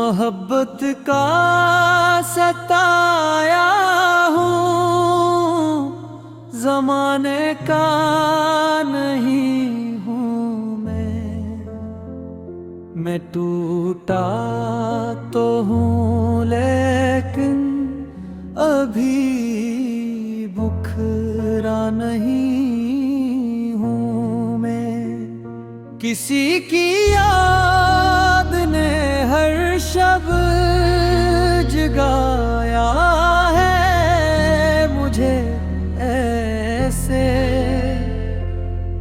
मोहब्बत का सताया हूँ, ज़माने का नहीं हूँ मैं टूटा तो हूँ लेकिन अभी बुखरा नहीं हूँ मैं। किसी की याद ने हर शब जगाया है मुझे ऐसे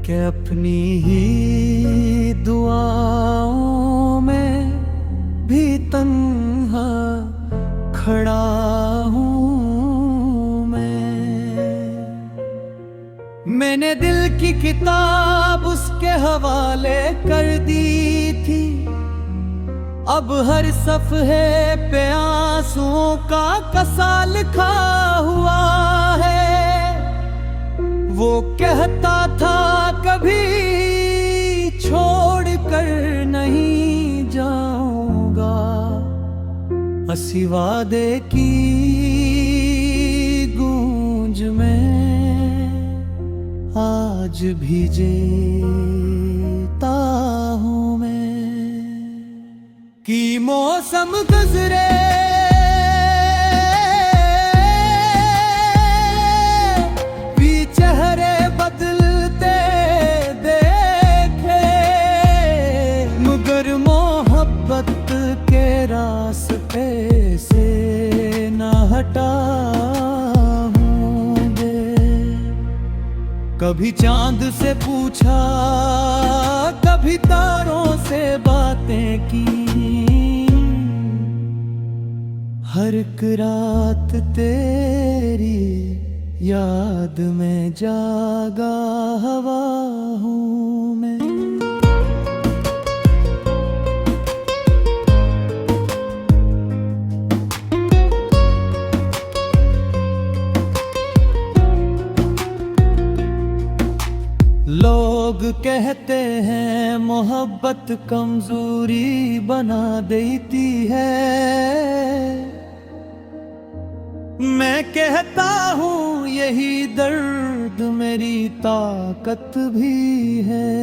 कि अपनी ही दुआओं में भी तन्हा खड़ा हूँ मैंने दिल की किताब उसके हवाले कर दी थी, अब हर सफ़हे पे आंसुओं का कसा लिखा हुआ है। वो कहता था कभी छोड़ कर नहीं जाऊंगा, हंसी वादे की गूंज में आज भी जीता हूँ मैं। कि मौसम गुजरे भी चेहरे बदलते देखे, मगर मोहब्बत के रास्ते से न हटा। कभी चांद से पूछा, कभी तारों से बातें की, हर एक रात तेरी याद में जागा हवा हूँ मैं। लोग कहते हैं मोहब्बत कमजोरी बना देती है, मैं कहता हूँ यही दर्द मेरी ताकत भी है।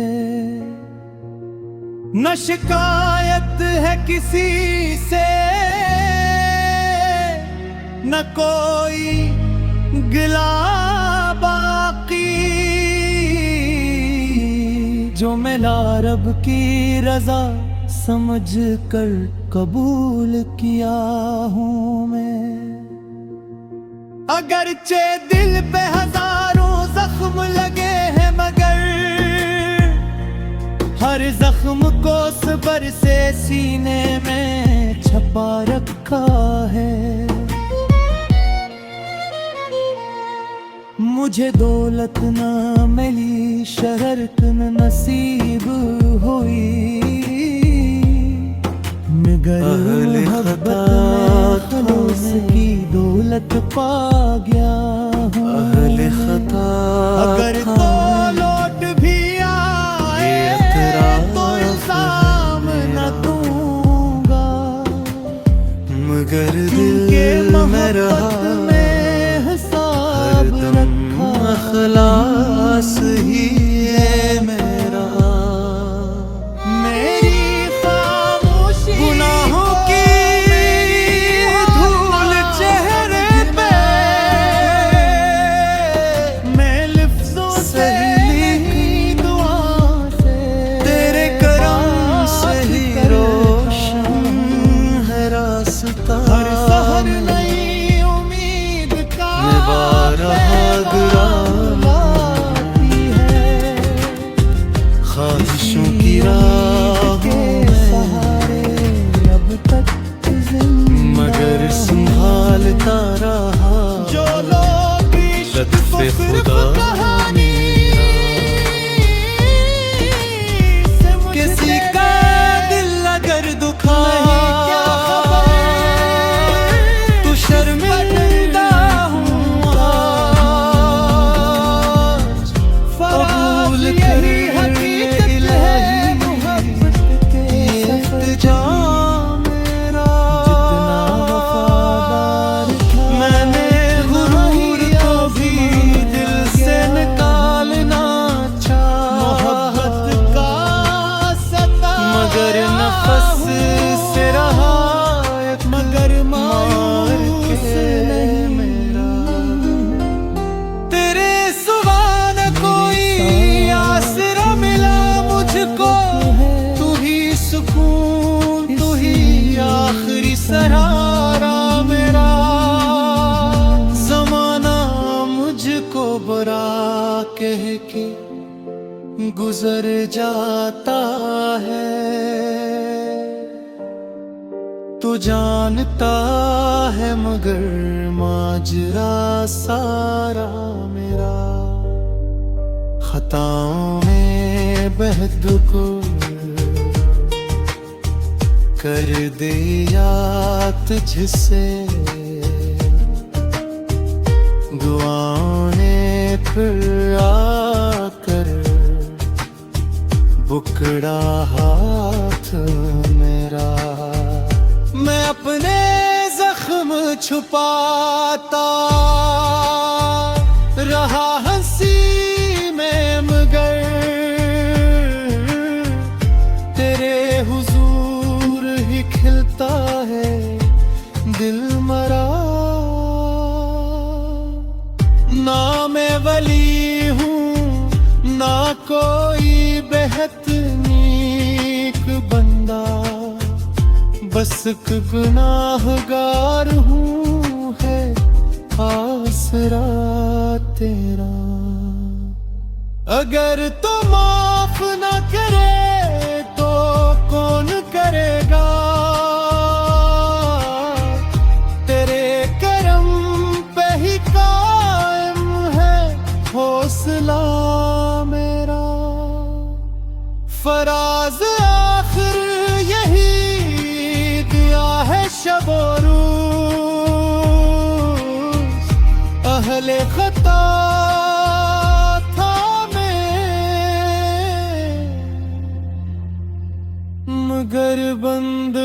न शिकायत है किसी से, न कोई गिला बाकी, जो मिला रब की रजा समझ कर कबूल किया हूँ मैं। अगरचे दिल पे हजारों जख्म लगे हैं, मगर हर जख्म को सब्र से सीने में छपा रखा है। मुझे दौलत न मिली, शहरत न नसीब हुई, मगर मोहब्बत में की दौलत पा गया हूँ। अगर तो लौट भी आए तो इल्जाम न दूंगा, मगर दिल में रहा अखलास ही है मेरा। मेरी खामोशी गुनाहों की धूल चेहरे पे, मैं लफ्जों से ही दुआ से, तेरे करम से ही रोशन है रास्ता। हर सहर नई उम्मीद का ख्वाहिशों की राहों के सहारे अब तक मगर संभालता रहा जो लोग लत्फ़े खुदा। किसी का दिल अगर दुखा तो शर्मिंदा हूँ आज, फराज़ यही हकीकत है मोहब्बत के सफ़र जा मेरा। कह के गुजर जाता है। तू जानता है मगर माजरा सारा मेरा खताओं में बेहद को कर दिया तुझसे। दुआओं ने फिर आकर बुकड़ा हाथ मेरा। मैं अपने जख्म छुपाता रहा हंसी में मगर तेरे हुजूर ही खिलता है दिल मरा। ना मैं वली हूँ ना कोई बेहद नीक बंदा, बस एक गुनाहगार हूँ है आसरा तेरा। अगर तो माफ न करे तो कौन करेगा, तेरे करम पे ही कायम है हौसला मेरा। फराज आखिर यही दिया है शब रोज अहले खता था मैं, मगर बंद